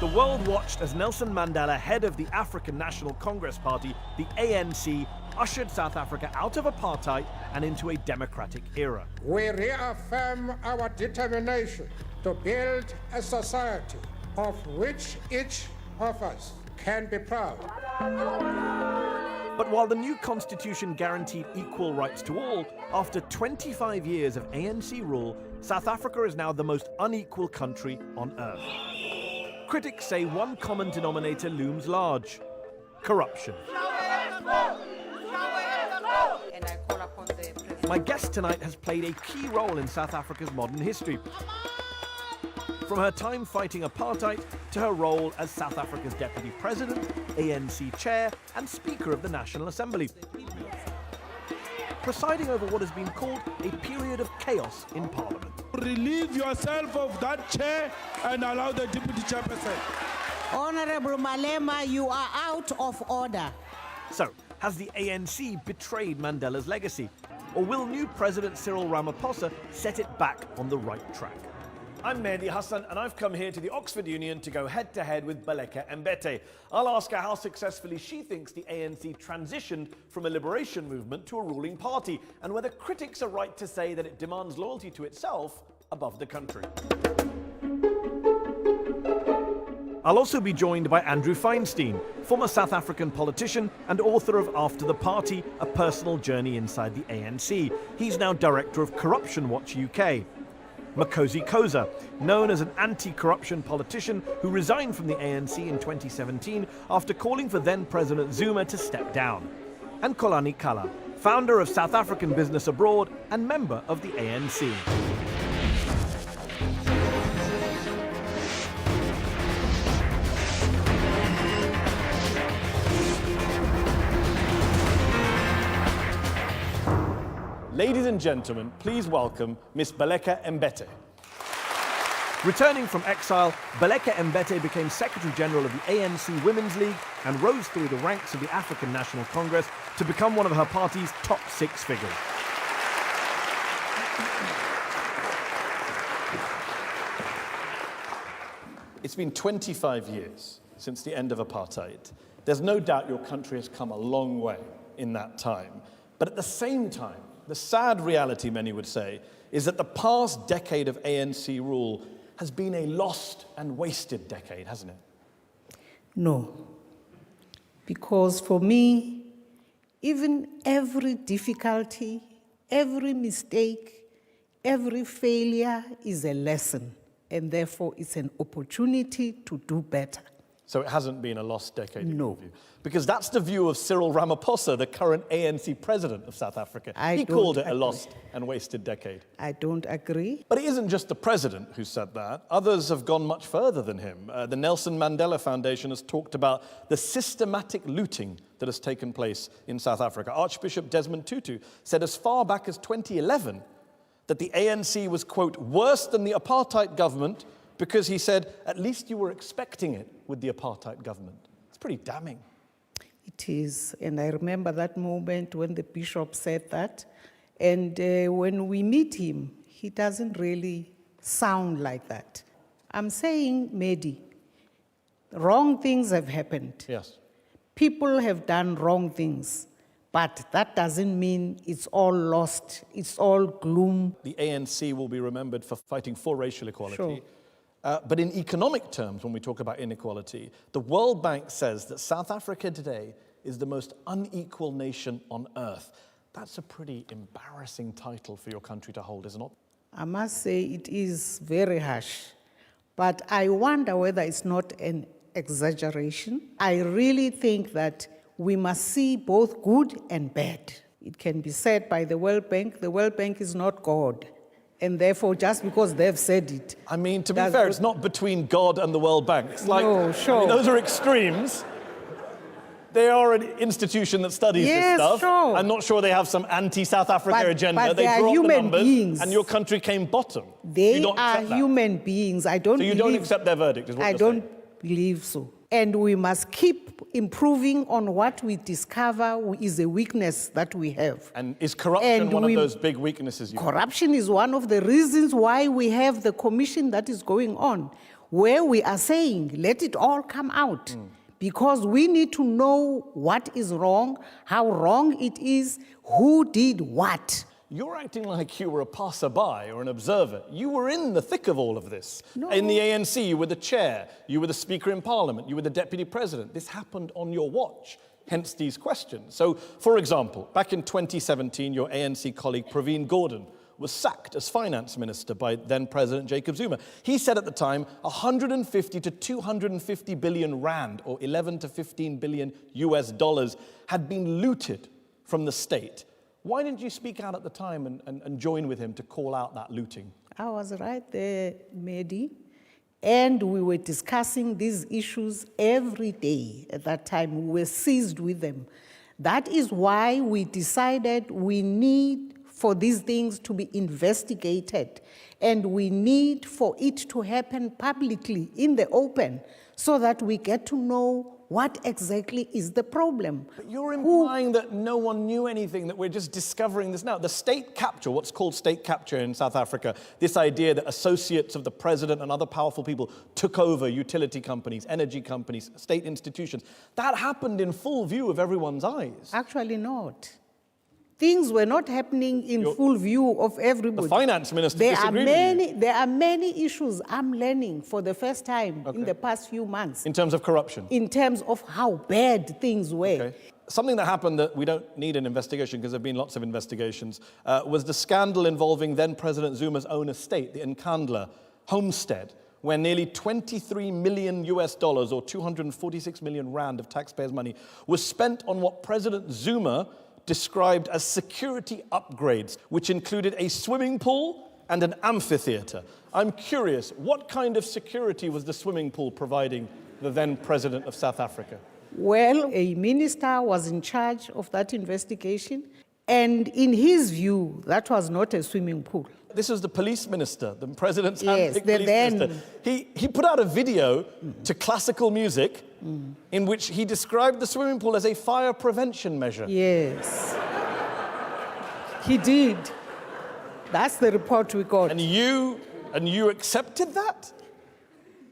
The world watched as Nelson Mandela, head of the African National Congress Party, the ANC, ushered South Africa out of apartheid and into a democratic era. We reaffirm our determination to build a society of which each of us can be proud. But while the new constitution guaranteed equal rights to all, after 25 years of ANC rule, South Africa is now the most unequal country on earth. Critics say one common denominator looms large: corruption. My guest tonight has played a key role in South Africa's modern history. From her time fighting apartheid to her role as South Africa's deputy president, ANC chair, and Speaker of the National Assembly, presiding over what has been called a period of chaos in Parliament. Relieve yourself of that chair and allow the deputy chairperson. Honorable Malema, you are out of order. So, has the ANC betrayed Mandela's legacy? Or will new President Cyril Ramaphosa set it back on the right track? I'm Mehdi Hasan, and I've come here to the Oxford Union to go head-to-head with Baleka Mbete. I'll ask her how successfully she thinks the ANC transitioned from a liberation movement to a ruling party, and whether critics are right to say that it demands loyalty to itself above the country. I'll also be joined by Andrew Feinstein, former South African politician and author of After the Party, A Personal Journey Inside the ANC. He's now director of Corruption Watch UK. Makosi Koza, known as an anti-corruption politician who resigned from the ANC in 2017 after calling for then-President Zuma to step down. And Kolani Kala, founder of South African Business Abroad and member of the ANC. Ladies and gentlemen, please welcome Miss Baleka Mbete. Returning from exile, Baleka Mbete became Secretary General of the ANC Women's League and rose through the ranks of the African National Congress to become one of her party's top 6 figures. It's been 25 years since the end of apartheid. There's no doubt your country has come a long way in that time. But at the same time, the sad reality, many would say, is that the past decade of ANC rule has been a lost and wasted decade, hasn't it? No. Because for me, even every difficulty, every mistake, every failure is a lesson, and therefore it's an opportunity to do better. So it hasn't been a lost decade in No. your view? Because that's the view of Cyril Ramaphosa, the current ANC president of South Africa. He called it a lost and wasted decade. I don't agree. But it isn't just the president who said that. Others have gone much further than him. The Nelson Mandela Foundation has talked about the systematic looting that has taken place in South Africa. Archbishop Desmond Tutu said as far back as 2011 that the ANC was, quote, worse than the apartheid government because he said, at least you were expecting it with the apartheid government. It's pretty damning. It is, and I remember that moment when the bishop said that, and when we meet him, he doesn't really sound like that. I'm saying, Mehdi, wrong things have happened. Yes. People have done wrong things, but that doesn't mean it's all lost, it's all gloom. The ANC will be remembered for fighting for racial equality. Sure. But in economic terms, when we talk about inequality, the World Bank says that South Africa today is the most unequal nation on earth. That's a pretty embarrassing title for your country to hold, isn't it? I must say it is very harsh, but I wonder whether it's not an exaggeration. I really think that we must see both good and bad. It can be said by the World Bank is not God. And therefore, just because they've said it... I mean, to be fair, it's not between God and the World Bank. It's like, no, sure. I mean, those are extremes. They are an institution that studies this stuff. Sure. I'm not sure they have some anti-South Africa agenda. But they are brought human the numbers, beings. and your country came bottom. They are human beings. I don't So you don't accept their verdict, is what you're saying? I don't believe so. And we must keep improving on what we discover is a weakness that we have. And is corruption one of those big weaknesses you have? Corruption is one of the reasons why we have the commission that is going on. where we are saying, let it all come out. Because we need to know what is wrong, how wrong it is, who did what. You're acting like you were a passerby or an observer. You were in the thick of all of this. No. In the ANC, you were the chair, you were the Speaker in Parliament, you were the Deputy President. This happened on your watch, hence these questions. So, for example, back in 2017, your ANC colleague Praveen Gordhan was sacked as finance minister by then President Jacob Zuma. He said at the time 150 to 250 billion rand, or 11 to 15 billion US dollars, had been looted from the state. Why didn't you speak out at the time and join with him to call out that looting? I was right there, Mehdi, and we were discussing these issues every day at that time. We were seized with them. That is why we decided we need for these things to be investigated, and we need for it to happen publicly, in the open, so that we get to know what exactly is the problem. But you're implying that no one knew anything, that we're just discovering this now. The state capture, what's called state capture in South Africa, this idea that associates of the president and other powerful people took over utility companies, energy companies, state institutions, that happened in full view of everyone's eyes. Actually not. Things were not happening in full view of everybody. The finance minister disagreed with you. There are many issues I'm learning for the first time in the past few months. In terms of corruption? In terms of how bad things were. Okay. Something that happened that we don't need an investigation because there have been lots of investigations was the scandal involving then President Zuma's own estate, the Nkandla homestead, where nearly 23 million US dollars, or 246 million rand of taxpayers' money, was spent on what President Zuma described as security upgrades, which included a swimming pool and an amphitheater. I'm curious, what kind of security was the swimming pool providing the then president of South Africa? Well, a minister was in charge of that investigation, and in his view, that was not a swimming pool. This was the police minister, the president's Yes, handpicked the police then- minister. He put out a video to classical music in which he described the swimming pool as a fire prevention measure. Yes. He did. That's the report we got. And you accepted that?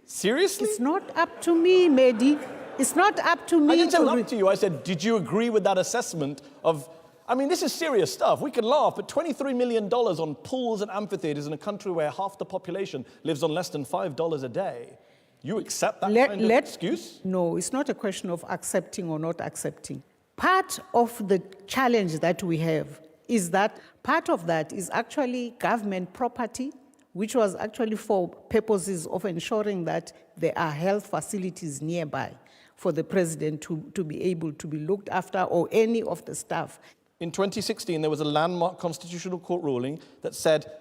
Seriously? It's not up to me, Mehdi. It's not up to me I didn't say it to... was up to you. I said, did you agree with that assessment of... I mean, this is serious stuff. We can laugh, but $23 million on pools and amphitheaters in a country where half the population lives on less than $5 a day. You accept that kind of excuse? No, it's not a question of accepting or not accepting. Part of the challenge that we have is that part of that is actually government property, which was actually for purposes of ensuring that there are health facilities nearby for the president to be able to be looked after, or any of the staff. In 2016, there was a landmark constitutional court ruling that said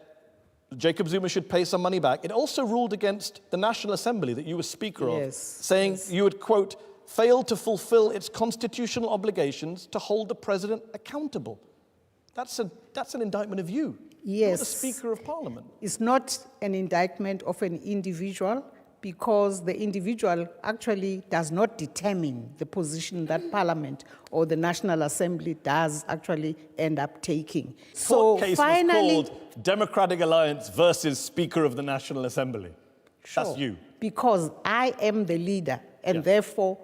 Jacob Zuma should pay some money back. It also ruled against the National Assembly that you were Speaker of, saying you would, quote, fail to fulfill its constitutional obligations to hold the president accountable. That's an indictment of you. Yes. You're the Speaker of Parliament. It's not an indictment of an individual, because the individual actually does not determine the position that Parliament or the National Assembly does actually end up taking. So What case finally, was called Democratic Alliance versus Speaker of the National Assembly? Sure, That's you. because I am the leader, and therefore,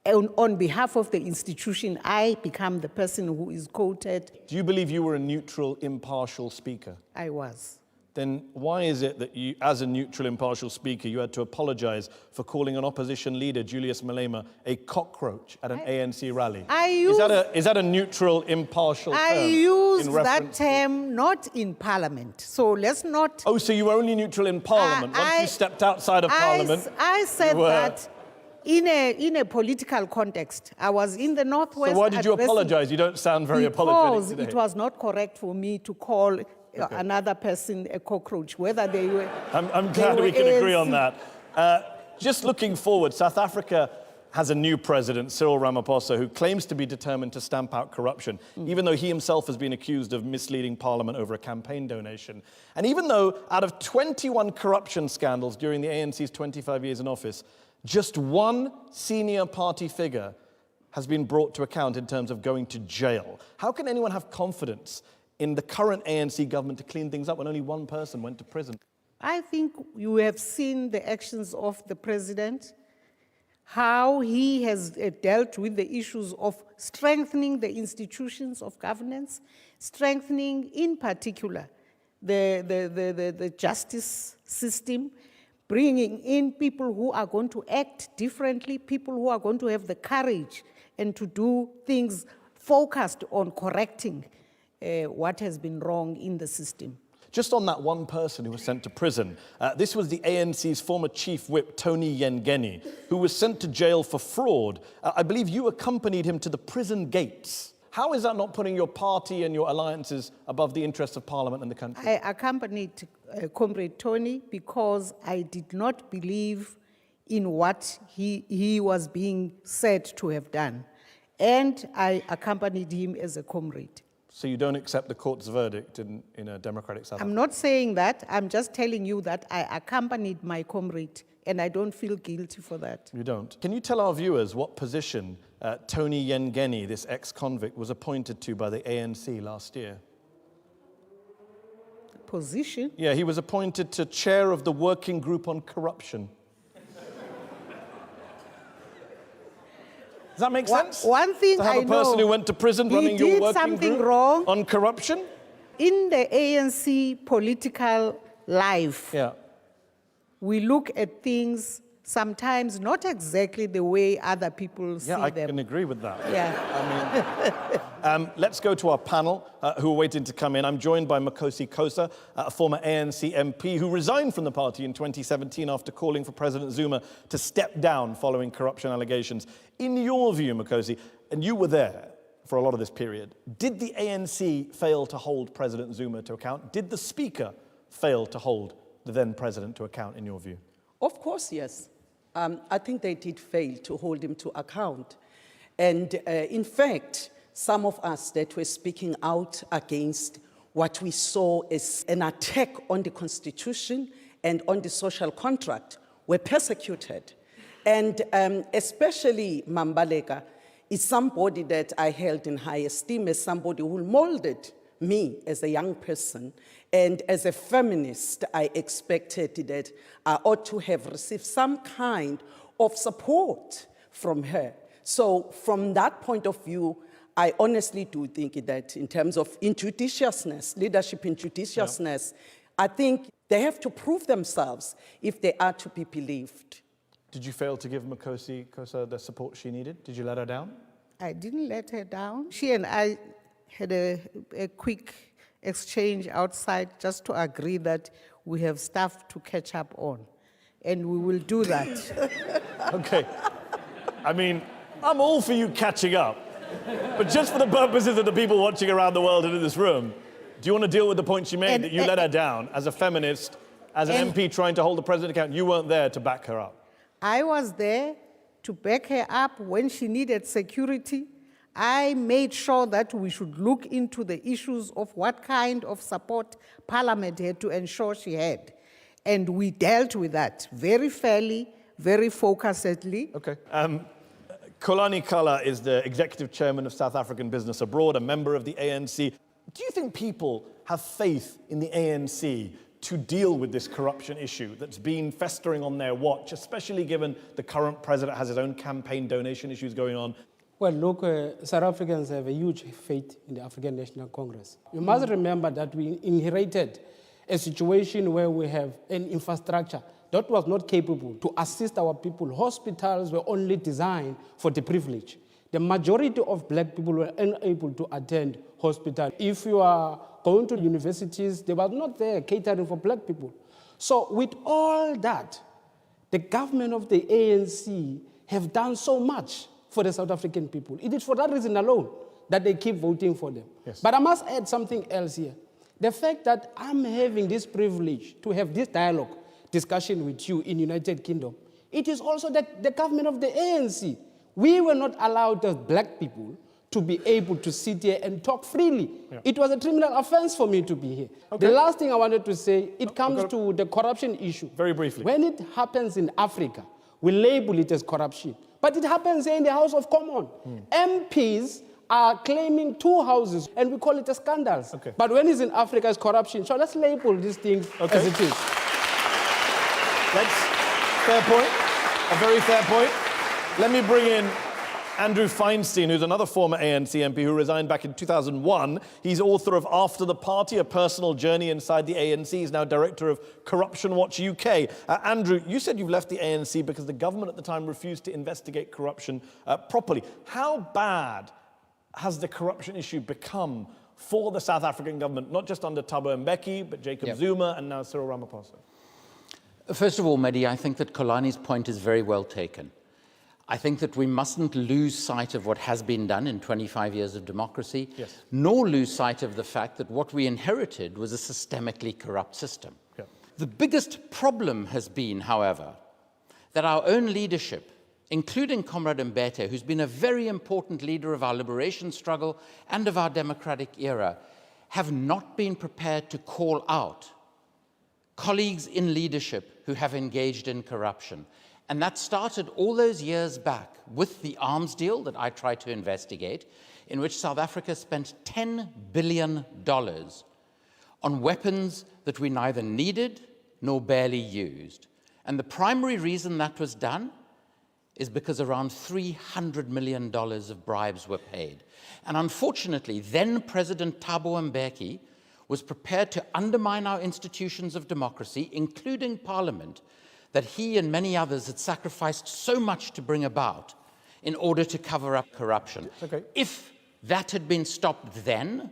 on behalf of the institution, I become the person who is quoted. Do you believe you were a neutral, impartial speaker? I was. Then why is it that you, as a neutral, impartial speaker, you had to apologize for calling an opposition leader, Julius Malema, a cockroach at an ANC rally? Is that a neutral, impartial term? I used that term not in Parliament, so let's not... Oh, so you were only neutral in Parliament. Once you stepped outside of Parliament... I said that in a political context. I was in the Northwest... So why did you apologize? You don't sound very apologetic today. Because it was not correct for me to call another person a cockroach, whether they were... I'm glad we can agree on that. Just looking forward, South Africa has a new president, Cyril Ramaphosa, who claims to be determined to stamp out corruption, even though he himself has been accused of misleading Parliament over a campaign donation. And even though out of 21 corruption scandals during the ANC's 25 years in office, just one senior party figure has been brought to account in terms of going to jail. How can anyone have confidence in the current ANC government to clean things up when only one person went to prison? I think you have seen the actions of the president, how he has dealt with the issues of strengthening the institutions of governance, strengthening in particular the justice system, bringing in people who are going to act differently, people who are going to have the courage and to do things focused on correcting what has been wrong in the system. Just on that one person who was sent to prison, this was the ANC's former chief whip, Tony Yengeni, who was sent to jail for fraud. I believe you accompanied him to the prison gates. How is that not putting your party and your alliances above the interests of Parliament and the country? I accompanied Comrade Tony because I did not believe in what he was being said to have done. And I accompanied him as a comrade. So you don't accept the court's verdict in a democratic South Africa? I'm not saying that. I'm just telling you that I accompanied my comrade, and I don't feel guilty for that. You don't? Can you tell our viewers what position Tony Yengeni, this ex-convict, was appointed to by the ANC last year? Position? Yeah, he was appointed to chair of the Working Group on Corruption. Does that make sense? One thing to have a person who went to prison running your working group wrong on corruption? In the ANC political life, Yeah. we look at things sometimes not exactly the way other people see Yeah, I them. can agree with that. Yeah. Let's go to our panel who are waiting to come in. I'm joined by Makosi Kosa, a former ANC MP who resigned from the party in 2017 after calling for President Zuma to step down following corruption allegations. In your view, Makosi, and you were there for a lot of this period, did the ANC fail to hold President Zuma to account? Did the Speaker fail to hold the then President to account, in your view? Of course, yes. I think they did fail to hold him to account. And in fact, some of us that were speaking out against what we saw as an attack on the Constitution and on the social contract were persecuted. And especially Baleka is somebody that I held in high esteem as somebody who molded me as a young person. And as a feminist, I expected that I ought to have received some kind of support from her. So from that point of view, I honestly do think that in terms of injudiciousness, leadership injudiciousness, I think they have to prove themselves if they are to be believed. Did you fail to give Makosi Kosa the support she needed? Did you let her down? I didn't let her down. She and I had a quick exchange outside just to agree that we have stuff to catch up on. And we will do that. Okay. I mean, I'm all for you catching up. But just for the purposes of the people watching around the world and in this room, do you want to deal with the point she made, that you let her down as a feminist, as an MP trying to hold the president account? You weren't there to back her up. I was there to back her up when she needed security. I made sure that we should look into the issues of what kind of support Parliament had to ensure she had. And we dealt with that very fairly, very focusedly. Okay. Kolani Kala is the executive chairman of South African Business Abroad, a member of the ANC. Do you think people have faith in the ANC to deal with this corruption issue that's been festering on their watch, especially given the current president has his own campaign donation issues going on? Well, look, South Africans have a huge faith in the African National Congress. You must remember that we inherited a situation where we have an infrastructure that was not capable to assist our people. Hospitals were only designed for the privileged. The majority of black people were unable to attend hospital. If you are going to universities, they were not there catering for black people. So with all that, the government of the ANC have done so much for the South African people. It is for that reason alone that they keep voting for them. Yes. But I must add something else here. The fact that I'm having this privilege to have this dialogue, discussion with you in United Kingdom, it is also that the government of the ANC, we were not allowed as black people to be able to sit here and talk freely. Yeah. It was a criminal offense for me to be here. Okay. The last thing I wanted to say, it comes to the corruption issue. Very briefly. When it happens in Africa, we label it as corruption. But it happens here in the House of Commons. MPs are claiming 2 houses, and we call it a scandal. Okay. But when it's in Africa, it's corruption. So let's label these things as it is. Fair point. A very fair point. Let me bring in Andrew Feinstein, who's another former ANC MP who resigned back in 2001. He's author of After the Party, A Personal Journey Inside the ANC. He's now director of Corruption Watch UK. Andrew, you said you've left the ANC because the government at the time refused to investigate corruption properly. How bad has the corruption issue become for the South African government, not just under Thabo Mbeki, but Jacob Zuma and now Cyril Ramaphosa? First of all, Mehdi, I think that Kolani's point is very well taken. I think that we mustn't lose sight of what has been done in 25 years of democracy, nor lose sight of the fact that what we inherited was a systemically corrupt system. The biggest problem has been, however, that our own leadership, including Comrade Mbete, who's been a very important leader of our liberation struggle and of our democratic era, have not been prepared to call out colleagues in leadership who have engaged in corruption. And that started all those years back with the arms deal that I tried to investigate, in which South Africa spent $10 billion on weapons that we neither needed nor barely used. And the primary reason that was done is because around $300 million of bribes were paid. And unfortunately, then President Thabo Mbeki was prepared to undermine our institutions of democracy, including Parliament, that he and many others had sacrificed so much to bring about in order to cover up corruption. If that had been stopped then,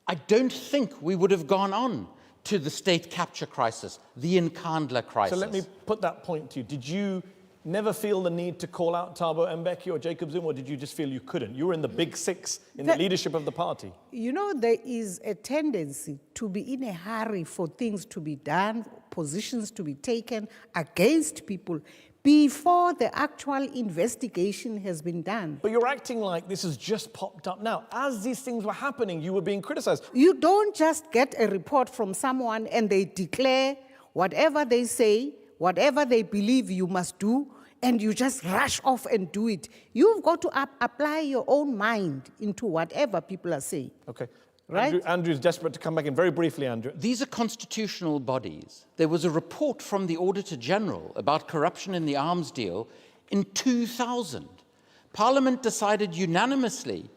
I don't think we would have gone on to the state capture crisis, the Nkandla crisis. So let me put that point to you. Did you never feel the need to call out Thabo Mbeki or Jacob Zuma, or did you just feel you couldn't? You were in the big six in the leadership of the party. You know, there is a tendency to be in a hurry for things to be done, positions to be taken against people before the actual investigation has been done. But you're acting like this has just popped up now. As these things were happening, you were being criticized. You don't just get a report from someone and they declare whatever they say, whatever they believe you must do, and you just rush off and do it. You've got to apply your own mind into whatever people are saying. Okay. Right? Andrew's desperate to come back in. Very briefly, Andrew. These are constitutional bodies. There was a report from the Auditor General about corruption in the arms deal in 2000. Parliament decided unanimously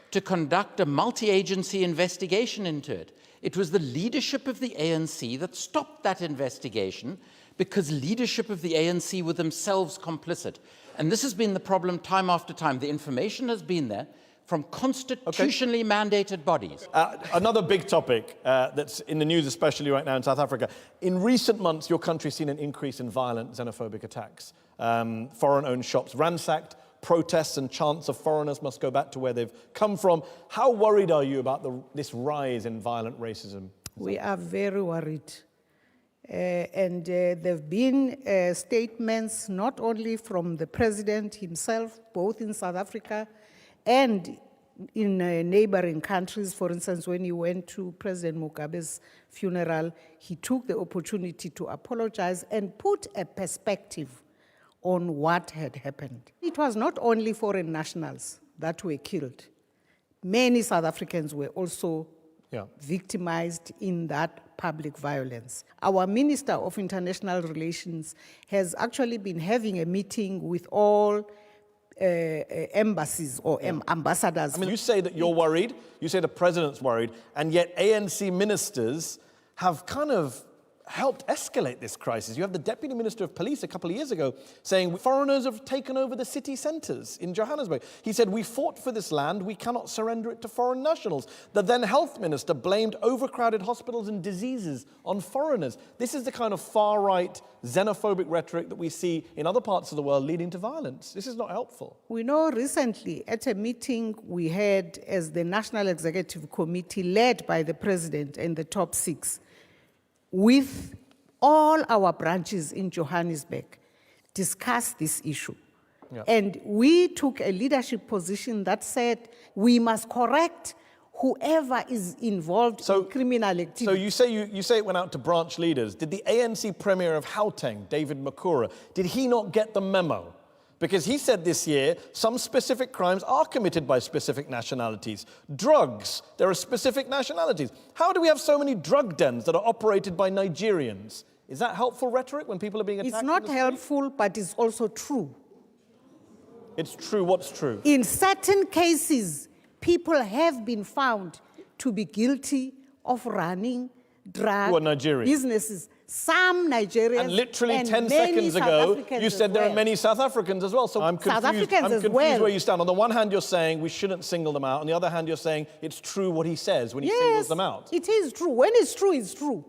to conduct a multi-agency investigation into it. It was the leadership of the ANC that stopped that investigation because leadership of the ANC were themselves complicit. And this has been the problem time after time. The information has been there from constitutionally mandated bodies. Another big topic that's in the news, especially right now in South Africa. In recent months, your country's seen an increase in violent xenophobic attacks. Foreign-owned shops ransacked, protests and chants of foreigners must go back to where they've come from. How worried are you about this rise in violent racism? We are very worried. And there have been statements not only from the president himself, both in South Africa and in neighboring countries. For instance, when he went to President Mugabe's funeral, he took the opportunity to apologize and put a perspective on what had happened. It was not only foreign nationals that were killed. Many South Africans were also victimized in that public violence. Our Minister of International Relations has actually been having a meeting with all embassies or ambassadors. I mean, you say that you're worried, you say the president's worried, and yet ANC ministers have kind of helped escalate this crisis. You have the Deputy Minister of Police a couple of years ago saying foreigners have taken over the city centres in Johannesburg. He said, we fought for this land, we cannot surrender it to foreign nationals. The then Health Minister blamed overcrowded hospitals and diseases on foreigners. This is the kind of far-right xenophobic rhetoric that we see in other parts of the world leading to violence. This is not helpful. We know recently at a meeting we had as the National Executive Committee led by the President and the top six, with all our branches in Johannesburg, discuss this issue. And we took a leadership position that said we must correct whoever is involved in criminal activity. So you say it went out to branch leaders. Did the ANC Premier of Gauteng, David Makura, did he not get the memo? Because he said this year, some specific crimes are committed by specific nationalities. Drugs, there are specific nationalities. How do we have so many drug dens that are operated by Nigerians Is that helpful rhetoric when people are being attacked? It's not helpful, but it's also true. It's true. What's true? In certain cases, people have been found to be guilty of running drug Who are Nigerian? businesses. Some Nigerians And literally and 10 many seconds South ago, Africans you said as there are well. many South Africans as well. So I'm confused. Africans I'm as confused well. where you stand. On the one hand, you're saying we shouldn't single them out. On the other hand, you're saying it's true what he says when he singles them out. It is true. When it's true, it's true.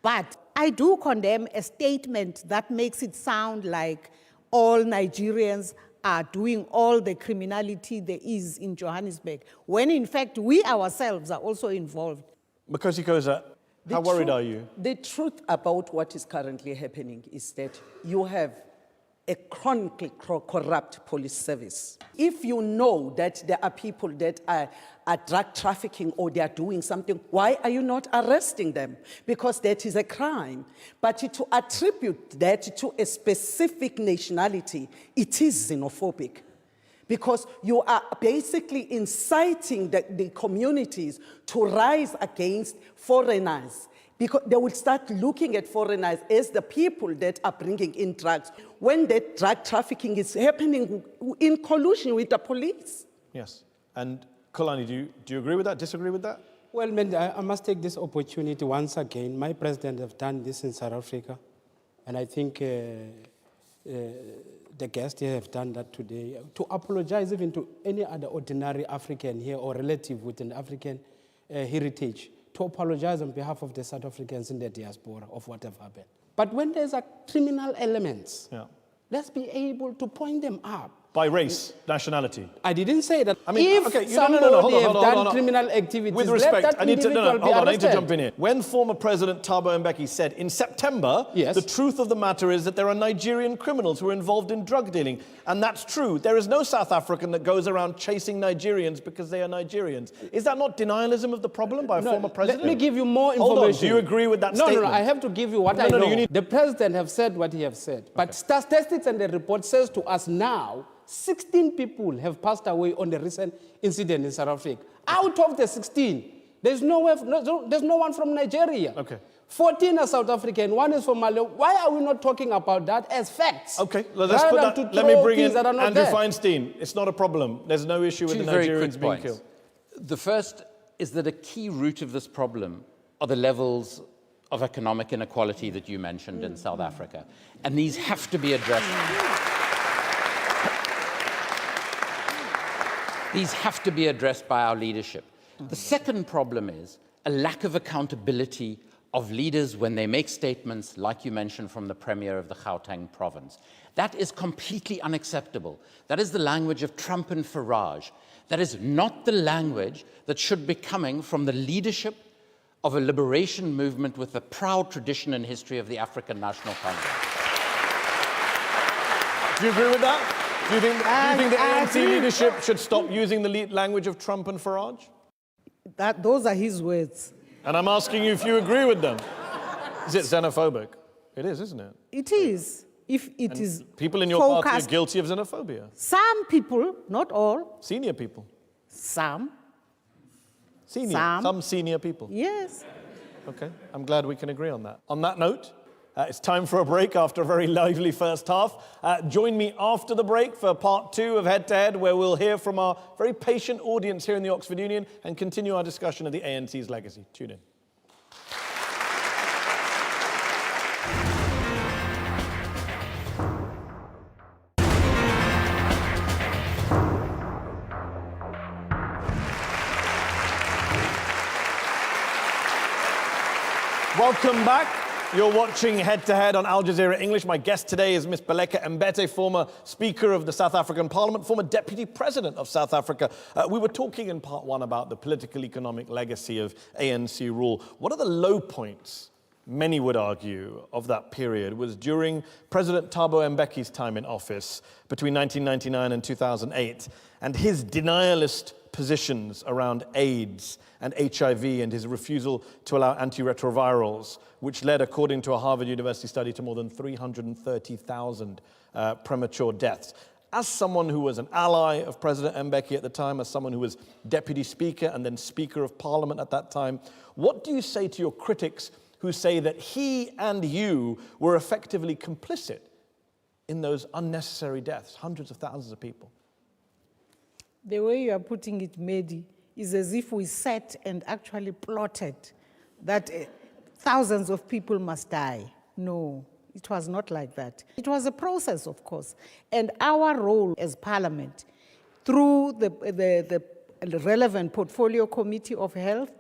But I do condemn a statement that makes it sound like all Nigerians are doing all the criminality there is in Johannesburg, when in fact we ourselves are also involved. Because how worried are you? The truth about what is currently happening is that you have a chronically corrupt police service. If you know that there are people that are drug trafficking or they are doing something, why are you not arresting them? Because that is a crime. But to attribute that to a specific nationality, it is xenophobic. Because you are basically inciting the communities to rise against foreigners. Because they will start looking at foreigners as the people that are bringing in drugs, when that drug trafficking is happening in collusion with the police. Yes. And Kolani, do you agree with that, disagree with that? Well, Mehdi, I must take this opportunity once again. My president have done this in South Africa, and I think the guests here have done that today, to apologize even to any other ordinary African here or relative with an African heritage, to apologize on behalf of the South Africans in the diaspora of what have happened. But when there's a criminal elements, let's be able to point them up. By race, nationality. I didn't say that. I mean, if okay, somebody have done criminal activities, with respect, let that I need to individual be hold on, I need to arrested. jump in here. When former President Thabo Mbeki said in September, Yes. the truth of the matter is that there are Nigerian criminals who are involved in drug dealing, and that's true. There is no South African that goes around chasing Nigerians because they are Nigerians. Is that not denialism of the problem by a former president? Let me give you more information. Hold on, do you agree with that statement? No, I have to give you what I know. The president have said what he have said. But statistics and the report says to us now, 16 people have passed away on the recent incident in South Africa. Out of the 16, there's no one from Nigeria. 14 are South African, one is from Malawi. Why are we not talking about that as facts? Okay, let's put that. Let me bring in Andrew Feinstein. It's not a problem. There's no issue with the Nigerians being killed. The first is that a key root of this problem are the levels of economic inequality that you mentioned in South Africa. And these have to be addressed. These have to be addressed by our leadership. The second problem is a lack of accountability of leaders when they make statements, like you mentioned, from the Premier of the Gauteng province. That is completely unacceptable. That is the language of Trump and Farage. That is not the language that should be coming from the leadership of a liberation movement with a proud tradition and history of the African National Congress. Do you agree with that? Do you think the ANC leadership should stop using the language of Trump and Farage? Those are his words. And I'm asking you if you agree with them. Is it xenophobic? It is, isn't it? It is. If it is people in your party are guilty of xenophobia. Some people, not all. Senior people. Some. Some senior people. Yes. Okay, I'm glad we can agree on that. On that note, it's time for a break after a very lively first half. Join me after the break for part 2 of Head to Head, where we'll hear from our very patient audience here in the Oxford Union and continue our discussion of the ANC's legacy. Tune in. Welcome back. You're watching Head to Head on Al Jazeera English. My guest today is Ms. Baleka Mbete, former Speaker of the South African Parliament, former Deputy President of South Africa. We were talking in part 1 about the political economic legacy of ANC rule. One of the low points, many would argue, of that period was during President Thabo Mbeki's time in office between 1999 and 2008, and his denialist positions around AIDS and HIV and his refusal to allow antiretrovirals, which led, according to a Harvard University study, to more than 330,000 premature deaths. As someone who was an ally of President Mbeki at the time, as someone who was Deputy Speaker and then Speaker of Parliament at that time, what do you say to your critics who say that he and you were effectively complicit in those unnecessary deaths, hundreds of thousands of people. The way you are putting it, Mehdi, is as if we sat and actually plotted that thousands of people must die. No, it was not like that. It was a process, of course. And our role as Parliament, through the relevant Portfolio Committee of Health,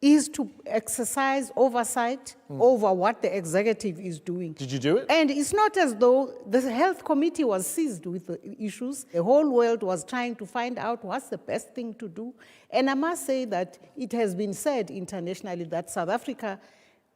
is to exercise oversight over what the executive is doing. Did you do it? And it's not as though the health committee was seized with the issues. The whole world was trying to find out what's the best thing to do. And I must say that it has been said internationally that South Africa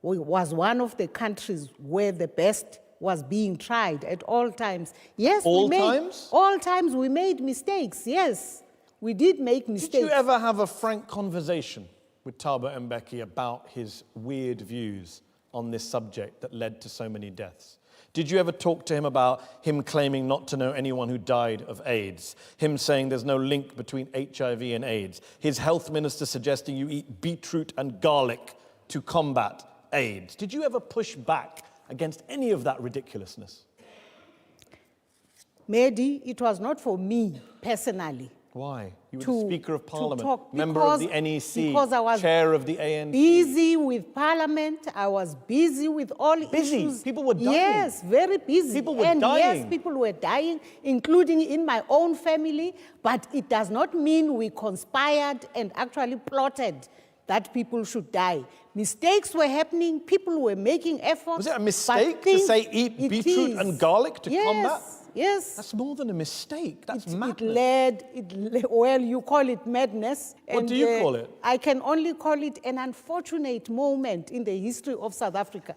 was one of the countries where the best was being tried at all times. Yes, all times? All times we made mistakes, yes. We did make mistakes. Did you ever have a frank conversation with Thabo Mbeki about his weird views on this subject that led to so many deaths? Did you ever talk to him about him claiming not to know anyone who died of AIDS, him saying there's no link between HIV and AIDS, his health minister suggesting you eat beetroot and garlic to combat AIDS? Did you ever push back against any of that ridiculousness? Mehdi, it was not for me personally. Why? You were the Speaker of Parliament, member because, of the NEC, because I was chair of the ANC. Busy with Parliament, I was busy with all issues. People were dying. Yes, very busy. People were and dying. Yes, people were dying, including in my own family, but it does not mean we conspired and actually plotted that people should die. Mistakes were happening, people were making efforts. Was it a mistake to say eat beetroot and garlic to combat? Yes. That's more than a mistake. That's madness. Well, you call it madness. What do you call it? I can only call it an unfortunate moment in the history of South Africa.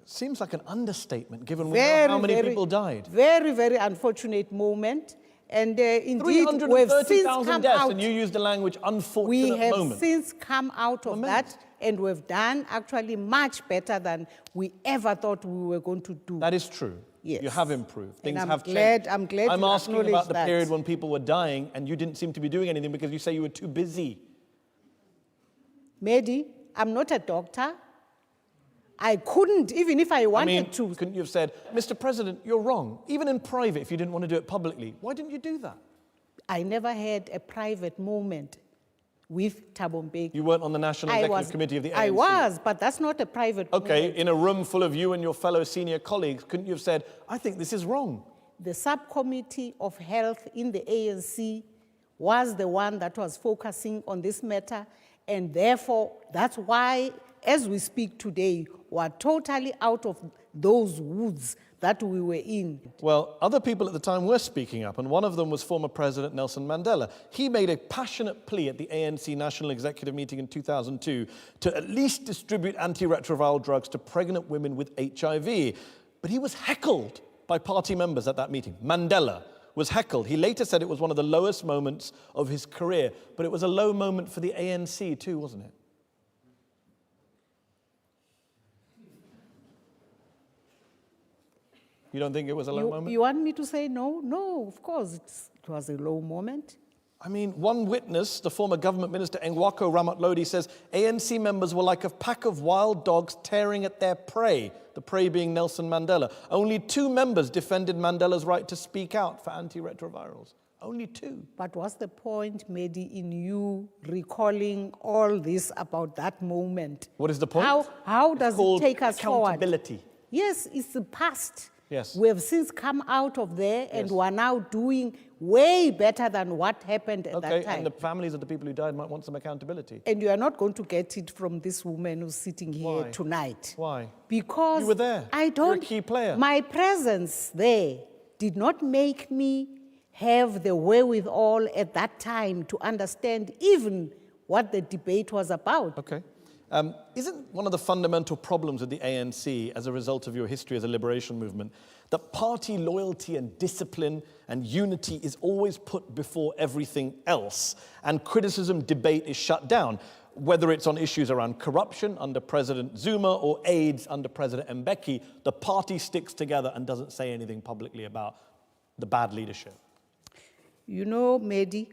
Seems like an understatement, given we know how many people died. Very, very unfortunate moment. And indeed, we've since come deaths, out. And you used the language unfortunate moment. We have since come out of that, and we've done actually much better than we ever thought we were going to do. That is true. Yes. You have improved. Things have changed. changed. I'm glad I'm you asking about acknowledge the that. period when people were dying and you didn't seem to be doing anything because you say you were too busy. Mehdi, I'm not a doctor. I couldn't, even if I wanted to. Couldn't you have said, Mr. President, you're wrong, even in private if you didn't want to do it publicly? Why didn't you do that? I never had a private moment with Thabo Mbeki. You weren't on the National Executive Committee of the ANC? I was, but that's not a private moment. Okay, in a room full of you and your fellow senior colleagues, couldn't you have said, I think this is wrong? The subcommittee of health in the ANC was the one that was focusing on this matter, and therefore, that's why, as we speak today, we're totally out of those woods that we were in. Well, other people at the time were speaking up, and one of them was former President Nelson Mandela. He made a passionate plea at the ANC National Executive Meeting in 2002 to at least distribute antiretroviral drugs to pregnant women with HIV. But he was heckled by party members at that meeting. Mandela was heckled. He later said it was one of the lowest moments of his career, but it was a low moment for the ANC too, wasn't it? You don't think it was a low moment? You want me to say no? No, of course, it was a low moment. I mean, one witness, the former government minister Ngwako Ramatlodi, says ANC members were like a pack of wild dogs tearing at their prey, the prey being Nelson Mandela. Only 2 members defended Mandela's right to speak out for antiretrovirals. Only 2. But what's the point, Mehdi, in you recalling all this about that moment? What is the point? How does it take us forward? Accountability. Yes, it's the past. Yes. We have since come out of there, and we are now doing way better than what happened at that time. And the families of the people who died might want some accountability. And you are not going to get it from this woman who's sitting here tonight. Why? Because you were there. I don't. You're a key player. My presence there did not make me have the wherewithal at that time to understand even what the debate was about. Okay. Isn't one of the fundamental problems with the ANC as a result of your history as a liberation movement that party loyalty and discipline and unity is always put before everything else, and criticism, debate is shut down, whether it's on issues around corruption under President Zuma or AIDS under President Mbeki? The party sticks together and doesn't say anything publicly about the bad leadership. You know, Mehdi,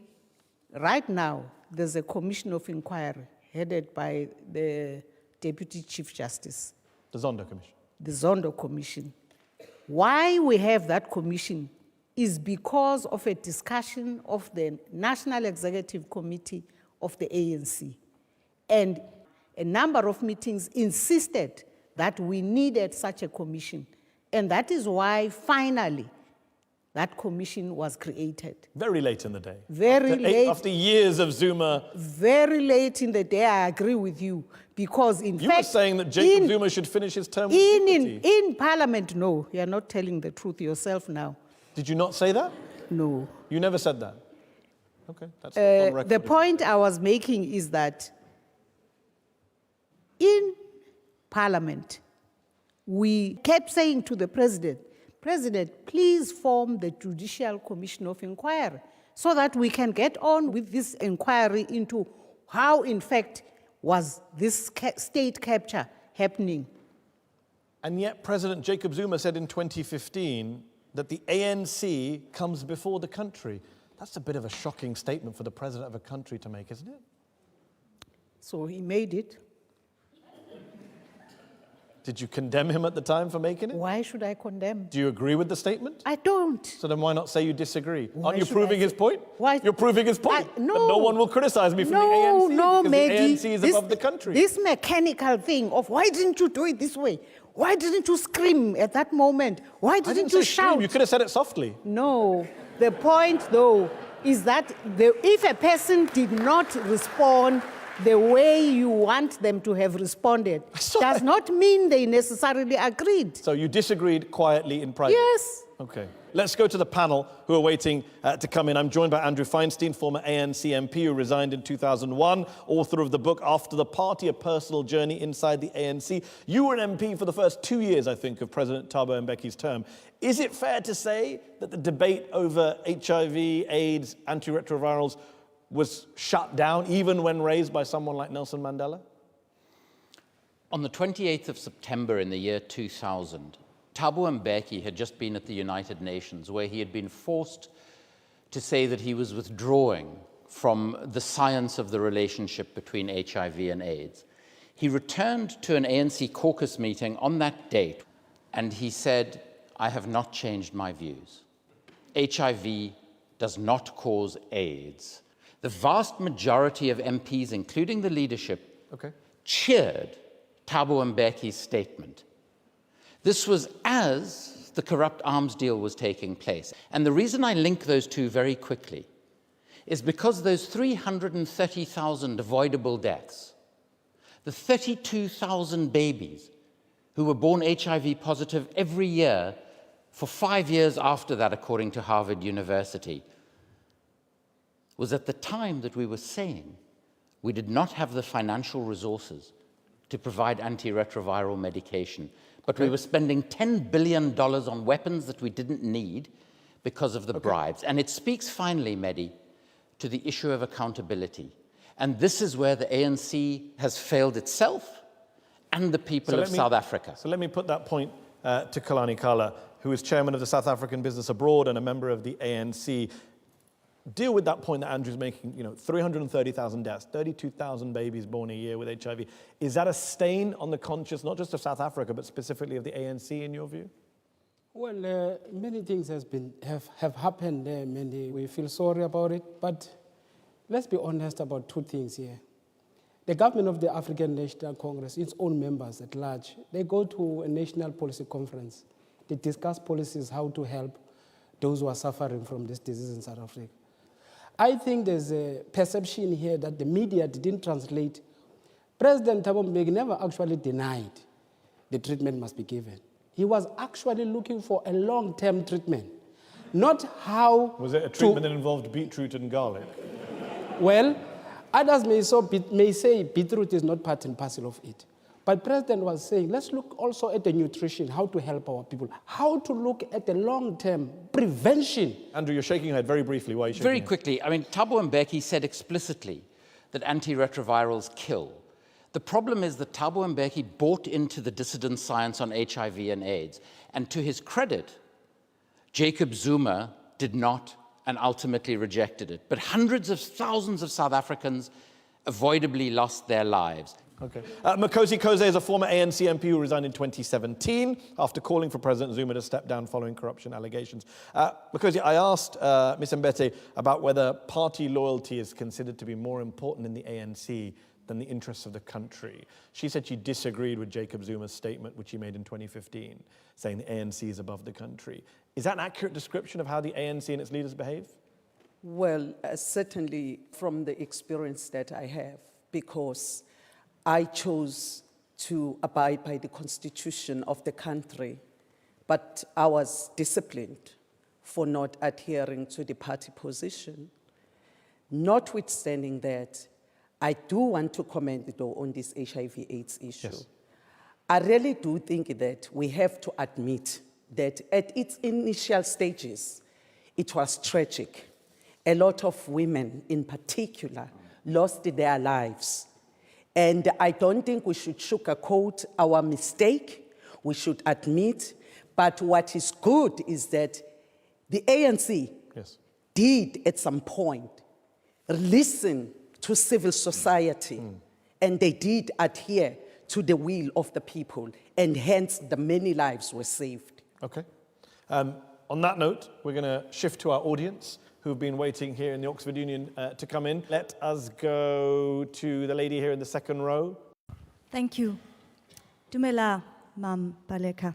right now there's a commission of inquiry headed by the Deputy Chief Justice, The Zondo Commission. the Zondo Commission. Why we have that commission is because of a discussion of the National Executive Committee of the ANC. And a number of meetings insisted that we needed such a commission. And that is why finally that commission was created. Very late in the day. Very late. After years of Zuma. Very late in the day, I agree with you. Because in You fact— were saying that Jacob Zuma should finish his term with dignity. in Parliament, no. You're not telling the truth yourself now. Did you not say that? No. You never said that? Okay, that's on record. The point I was making is that in Parliament, we kept saying to the President, President, please form the Judicial Commission of Inquiry so that we can get on with this inquiry into how, in fact, was this state capture happening. And yet President Jacob Zuma said in 2015 that the ANC comes before the country. That's a bit of a shocking statement for the president of a country to make, isn't it? So he made it. Did you condemn him at the time for making it? Why should I condemn? Do you agree with the statement? I don't. So then why not say you disagree? Why Aren't you should proving I his say— point? Why— You're proving his point. No. But no one will criticize me from the No, ANC no, because Mehdi. the ANC is above the country. This mechanical thing of why didn't you do it this way? Why didn't you scream at that moment? Why I didn't didn't you say scream. shout? You could have said it softly. No. The point, though, is that if a person did not respond the way you want them to have responded, does not mean they necessarily agreed. So you disagreed quietly in private? Yes. Okay. Let's go to the panel who are waiting to come in. I'm joined by Andrew Feinstein, former ANC MP who resigned in 2001, author of the book After the Party, A Personal Journey Inside the ANC. You were an MP for the first 2 years, I think, of President Thabo Mbeki's term. Is it fair to say that the debate over HIV, AIDS, antiretrovirals was shut down, even when raised by someone like Nelson Mandela? On the 28th of September in the year 2000, Thabo Mbeki had just been at the United Nations, where he had been forced to say that he was withdrawing from the science of the relationship between HIV and AIDS. He returned to an ANC caucus meeting on that date, and he said, I have not changed my views. HIV does not cause AIDS. The vast majority of MPs, including the leadership, cheered Thabo Mbeki's statement. This was as the corrupt arms deal was taking place. And the reason I link those two very quickly is because those 330,000 avoidable deaths, the 32,000 babies who were born HIV positive every year for 5 years after that, according to Harvard University, was at the time that we were saying we did not have the financial resources to provide antiretroviral medication, but we were spending $10 billion on weapons that we didn't need because of the bribes. And it speaks finally, Mehdi, to the issue of accountability. And this is where the ANC has failed itself and the people of South Africa. So let me put that point to Kalani Kala, who is chairman of the South African Business Abroad and a member of the ANC. Deal with that point that Andrew's making, 330,000 deaths, 32,000 babies born a year with HIV. Is that a stain on the conscience, not just of South Africa, but specifically of the ANC, in your view? Well, many things have happened there, Mehdi. We feel sorry about it, but let's be honest about two things here. The government of the African National Congress, its own members at large, they go to a national policy conference. They discuss policies, how to help those who are suffering from this disease in South Africa. I think there's a perception here that the media didn't translate. President Thabo Mbeki never actually denied the treatment must be given. He was actually looking for a long-term treatment, not how— Was it a treatment that involved beetroot and garlic? Well, others may say beetroot is not part and parcel of it. But the president was saying, let's look also at the nutrition, how to help our people, how to look at the long-term prevention. Andrew, you're shaking your head very briefly. Why are you shaking Very your head? quickly, Thabo Mbeki said explicitly that antiretrovirals kill. The problem is that Thabo Mbeki bought into the dissident science on HIV and AIDS. And to his credit, Jacob Zuma did not and ultimately rejected it. But hundreds of thousands of South Africans avoidably lost their lives. Okay. Makosi Koze is a former ANC MP who resigned in 2017 after calling for President Zuma to step down following corruption allegations. Makosi, I asked Ms. Mbete about whether party loyalty is considered to be more important in the ANC than the interests of the country. She said she disagreed with Jacob Zuma's statement, which he made in 2015, saying the ANC is above the country. Is that an accurate description of how the ANC and its leaders behave? Well, certainly from the experience that I have, because I chose to abide by the constitution of the country, but I was disciplined for not adhering to the party position. Notwithstanding that, I do want to comment though on this HIV/AIDS issue. Yes. I really do think that we have to admit that at its initial stages, it was tragic. A lot of women in particular lost their lives. And I don't think we should sugarcoat our mistake. We should admit. But what is good is that the ANC did at some point listen to civil society, and they did adhere to the will of the people, and hence the many lives were saved. Okay. On that note, we're going to shift to our audience who've been waiting here in the Oxford Union to come in. Let us go to the lady here in the second row. Thank you. Dumela, Mam Baleka.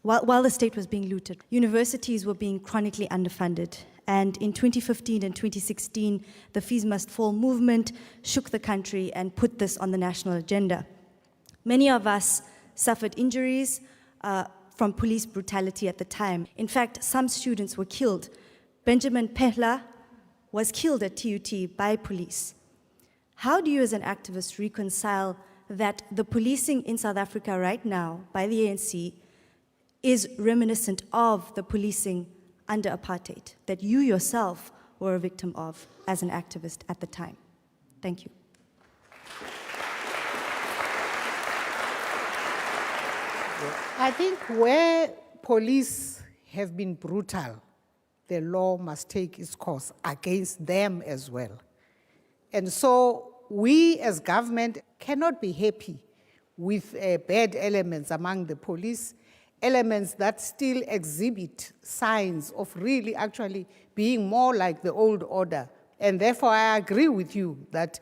While the state was being looted, universities were being chronically underfunded. And in 2015 and 2016, the Fees Must Fall movement shook the country and put this on the national agenda. Many of us suffered injuries from police brutality at the time. In fact, some students were killed. Benjamin Pehla was killed at TUT by police. How do you as an activist reconcile that the policing in South Africa right now by the ANC is reminiscent of the policing under apartheid that you yourself were a victim of as an activist at the time? Thank you. I think where police have been brutal, the law must take its course against them as well. And so we as government cannot be happy with bad elements among the police, elements that still exhibit signs of really actually being more like the old order. And therefore I agree with you that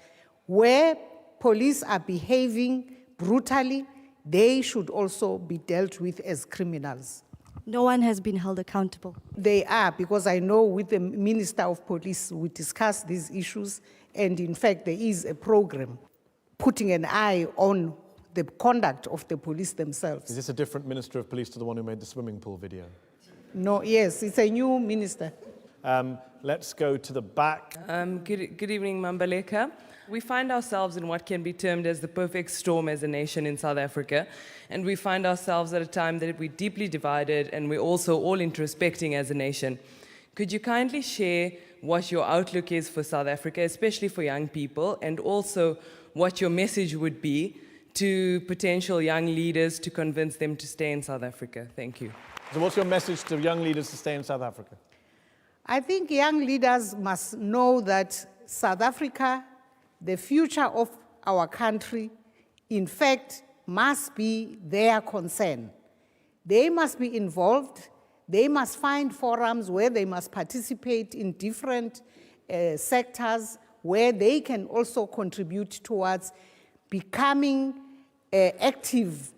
where police are behaving brutally, they should also be dealt with as criminals. No one has been held accountable. They are, because I know with the Minister of Police, we discuss these issues, and in fact, there is a program putting an eye on the conduct of the police themselves. Is this a different Minister of Police to the one who made the swimming pool video? No, yes, it's a new minister. Let's go to the back. Good evening, Baleka. We find ourselves in what can be termed as the perfect storm as a nation in South Africa, and we find ourselves at a time that we're deeply divided and we're also all introspecting as a nation. Could you kindly share what your outlook is for South Africa, especially for young people, and also what your message would be to potential young leaders to convince them to stay in South Africa? Thank you. So what's your message to young leaders to stay in South Africa? I think young leaders must know that South Africa, the future of our country, in fact, must be their concern. They must be involved. They must find forums where they must participate in different sectors where they can also contribute towards becoming active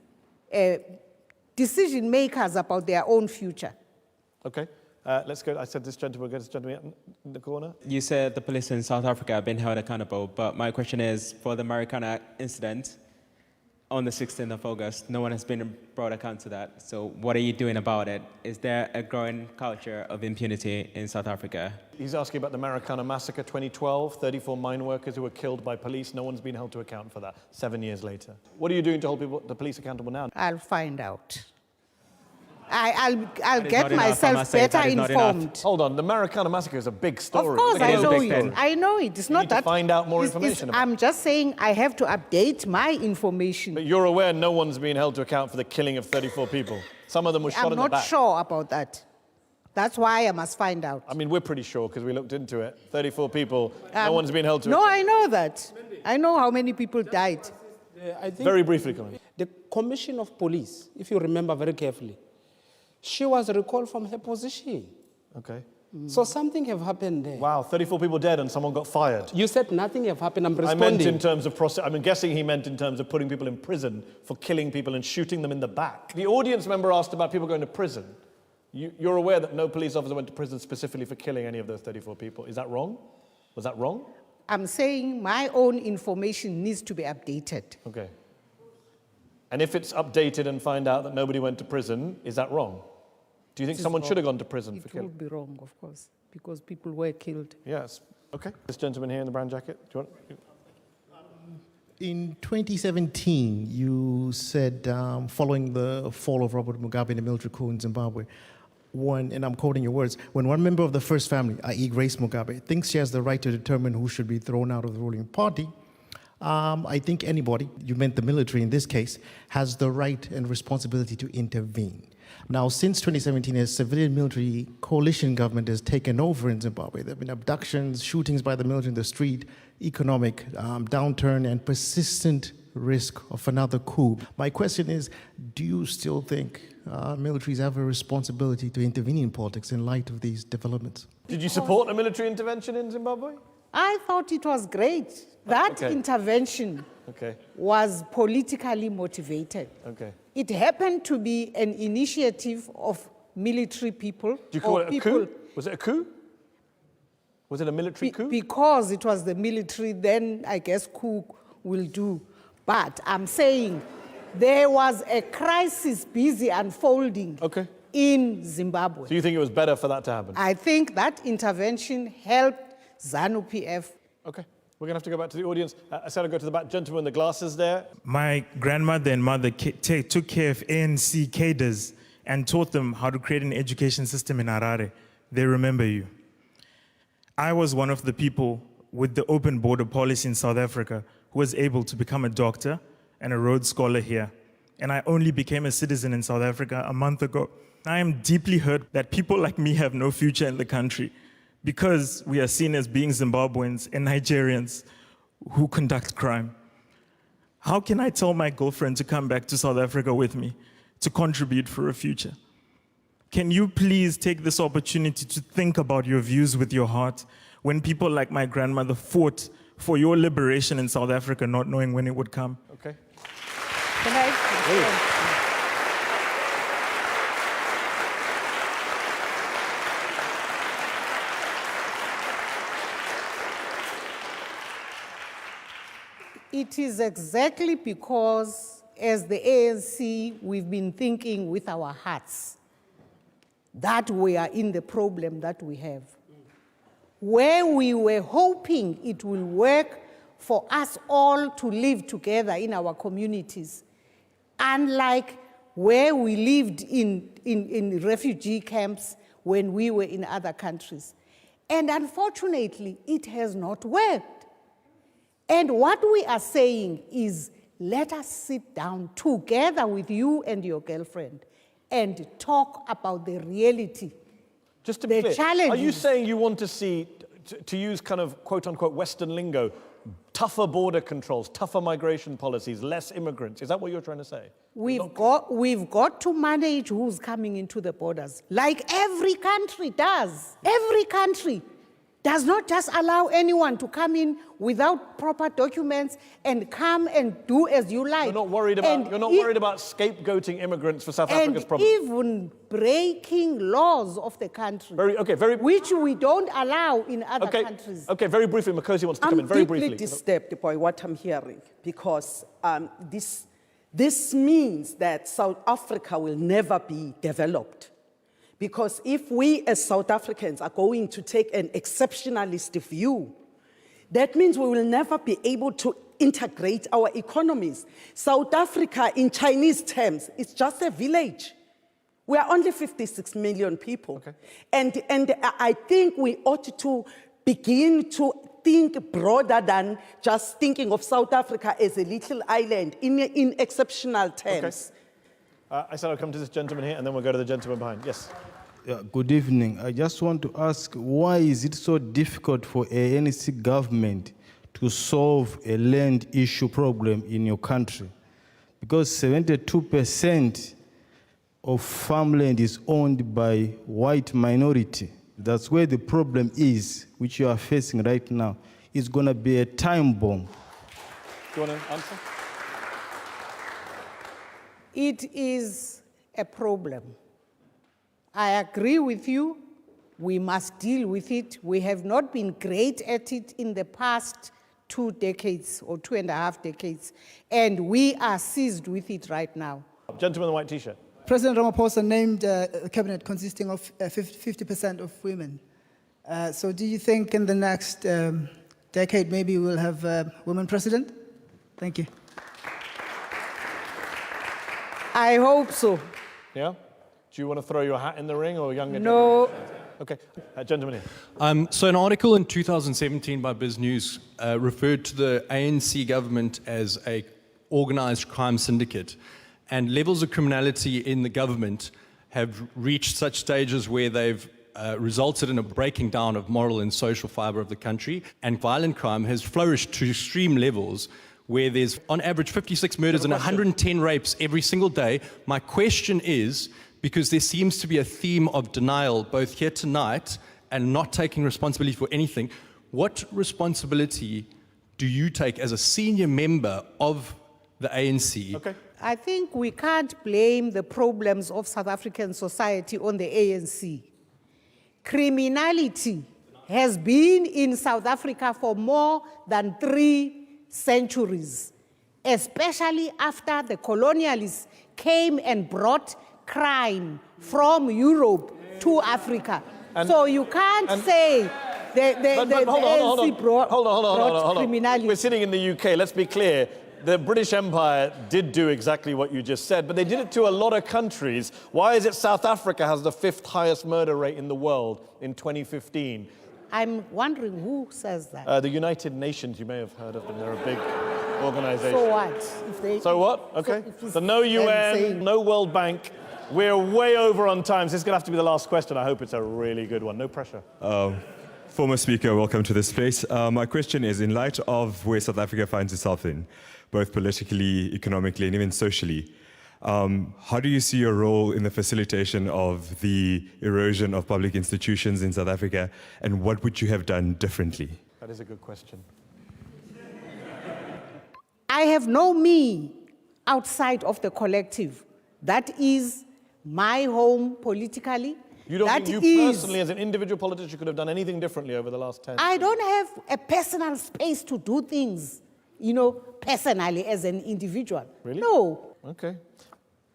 decision makers about their own future. Okay. Let's go. I said this gentleman, we'll go to this gentleman in the corner. You said the police in South Africa have been held accountable, but my question is, for the Marikana incident on the 16th of August, no one has been brought account to that. So what are you doing about it? Is there a growing culture of impunity in South Africa? He's asking about the Marikana massacre 2012, 34 mine workers who were killed by police. No one's been held to account for that 7 years later. What are you doing to hold the police accountable now? I'll find out. I'll get myself better informed. Hold on, the Marikana massacre is a big story. Of course, I know it. I know it. It's not that. Find out more information about it. I'm just saying I have to update my information. But you're aware no one's been held to account for the killing of 34 people. Some of them were shot in the back. I'm not sure about that. That's why I must find out. I mean, we're pretty sure because we looked into it. 34 people, no one's been held to account. No, I know that. I know how many people died. I think Very briefly, Colin. the Commission of Police, if you remember very carefully, she was recalled from her position. Okay. So something have happened there. Wow, 34 people dead and someone got fired. You said nothing have happened. I'm I responding. meant in terms of I'm guessing he meant in terms of putting people in prison for killing people and shooting them in the back. The audience member asked about people going to prison. You're aware that no police officer went to prison specifically for killing any of those 34 people. Is that wrong? Was that wrong? I'm saying my own information needs to be updated. Okay. And if it's updated and find out that nobody went to prison, is that wrong? Do you think someone should have gone to prison for It killing? would be wrong, of course, because people were killed. Yes. Okay. This gentleman here in the brown jacket. Do you want? In 2017, you said, following the fall of Robert Mugabe and the military coup in Zimbabwe, and I'm quoting your words, when one member of the first family, i.e. Grace Mugabe, thinks she has the right to determine who should be thrown out of the ruling party, I think anybody, you meant the military in this case, has the right and responsibility to intervene. Now, since 2017, a civilian-military coalition government has taken over in Zimbabwe. There have been abductions, shootings by the military in the street, economic downturn, and persistent risk of another coup. My question is, do you still think militaries have a responsibility to intervene in politics in light of these developments? Did you support a military intervention in Zimbabwe? I thought it was great. That intervention was politically motivated. Okay. It happened to be an initiative of military people. Do you call it a coup? Was it a coup? Was it a military coup? Because it was the military, then I guess coup will do. But I'm saying there was a crisis busy unfolding in Zimbabwe. So you think it was better for that to happen? I think that intervention helped ZANU-PF. Okay. We're going to have to go back to the audience. I said I'd go to the back gentleman with the glasses there. My grandmother and mother took care of ANC cadres and taught them how to create an education system in Harare. They remember you. I was one of the people with the open border policy in South Africa who was able to become a doctor and a Rhodes Scholar here. And I only became a citizen in South Africa a month ago. I am deeply hurt that people like me have no future in the country because we are seen as being Zimbabweans and Nigerians who conduct crime. How can I tell my girlfriend to come back to South Africa with me to contribute for a future? Can you please take this opportunity to think about your views with your heart when people like my grandmother fought for your liberation in South Africa, not knowing when it would come? Okay. Can I? It is exactly because, as the ANC, we've been thinking with our hearts that we are in the problem that we have. Where we were hoping it will work for us all to live together in our communities, unlike where we lived in refugee camps when we were in other countries. And unfortunately, it has not worked. And what we are saying is, let us sit down together with you and your girlfriend and talk about the reality. Just to be clear, challenges. are you saying you want to see, to use kind of quote-unquote Western lingo, tougher border controls, tougher migration policies, less immigrants? Is that what you're trying to say? We've got to manage who's coming into the borders, like every country does. Every country does not just allow anyone to come in without proper documents and come and do as you like. You're not worried about scapegoating immigrants for South Africa's problem. And even breaking laws of the country, which we don't allow in other countries. Okay, very briefly, Makosi wants to come in, very briefly. I'm deeply disturbed by what I'm hearing, because this means that South Africa will never be developed. Because if we as South Africans are going to take an exceptionalist view, that means we will never be able to integrate our economies. South Africa, in Chinese terms, is just a village. We are only 56 million people. And I think we ought to begin to think broader than just thinking of South Africa as a little island in exceptional terms. I said I'll come to this gentleman here, and then we'll go to the gentleman behind. Yes. Good evening. I just want to ask, why is it so difficult for ANC government to solve a land issue problem in your country? Because 72% of farmland is owned by white minority. That's where the problem is, which you are facing right now. It's going to be a time bomb. Do you want to answer? It is a problem. I agree with you. We must deal with it. We have not been great at it in the past 2 decades or 2.5 decades, and we are seized with it right now. Gentleman in the white t-shirt. President Ramaphosa named a cabinet consisting of 50% of women. So do you think in the next decade maybe we'll have a women president? Thank you. I hope so. Yeah? Do you want to throw your hat in the ring or younger? No. Okay, gentleman here. So an article in 2017 by Biz News referred to the ANC government as a organized crime syndicate, and levels of criminality in the government have reached such stages where they've resulted in a breaking down of moral and social fiber of the country, and violent crime has flourished to extreme levels where there's on average 56 murders and 110 rapes every single day. My question is, because there seems to be a theme of denial both here tonight and not taking responsibility for anything, what responsibility do you take as a senior member of the ANC? Okay. I think we can't blame the problems of South African society on the ANC. Criminality has been in South Africa for more than 3 centuries, especially after the colonialists came and brought crime from Europe to Africa. So you can't say the ANC brought criminality. We're sitting in the UK, let's be clear. The British Empire did do exactly what you just said, but they did it to a lot of countries. Why is it South Africa has the 5th highest murder rate in the world in 2015? I'm wondering who says that. The United Nations, you may have heard of them. They're a big organization. So what? So what? Okay. So no UN, no World Bank. We're way over on time, so this is going to have to be the last question. I hope it's a really good one. No pressure. Former Speaker, welcome to this space. My question is, in light of where South Africa finds itself in, both politically, economically, and even socially, how do you see your role in the facilitation of the erosion of public institutions in South Africa, and what would you have done differently? That is a good question. I have no me outside of the collective. That is my home politically. You don't think you personally, as an individual politician, could have done anything differently over the last 10 years? I don't have a personal space to do things, personally as an individual. Really? No. Okay.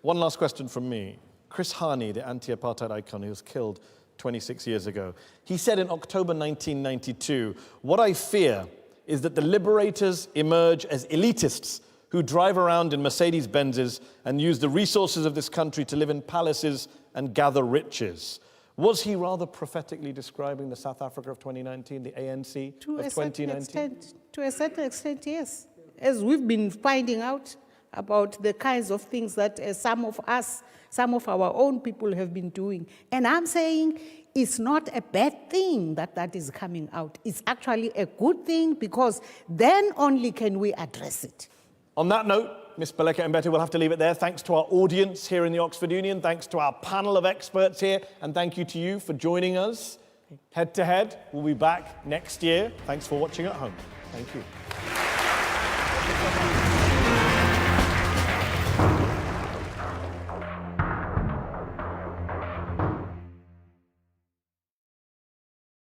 One last question from me. Chris Hani, the anti-apartheid icon who was killed 26 years ago, he said in October 1992, "What I fear is that the liberators emerge as elitists who drive around in Mercedes-Benzes and use the resources of this country to live in palaces and gather riches." Was he rather prophetically describing the South Africa of 2019, the ANC of 2019? To a certain extent, yes. As we've been finding out about the kinds of things that some of our own people have been doing. And I'm saying it's not a bad thing that is coming out. It's actually a good thing, because then only can we address it. On that note, Ms. Baleka and Mbete, we'll have to leave it there. Thanks to our audience here in the Oxford Union. Thanks to our panel of experts here. And thank you to you for joining us. Head to Head, we'll be back next year. Thanks for watching at home. Thank you.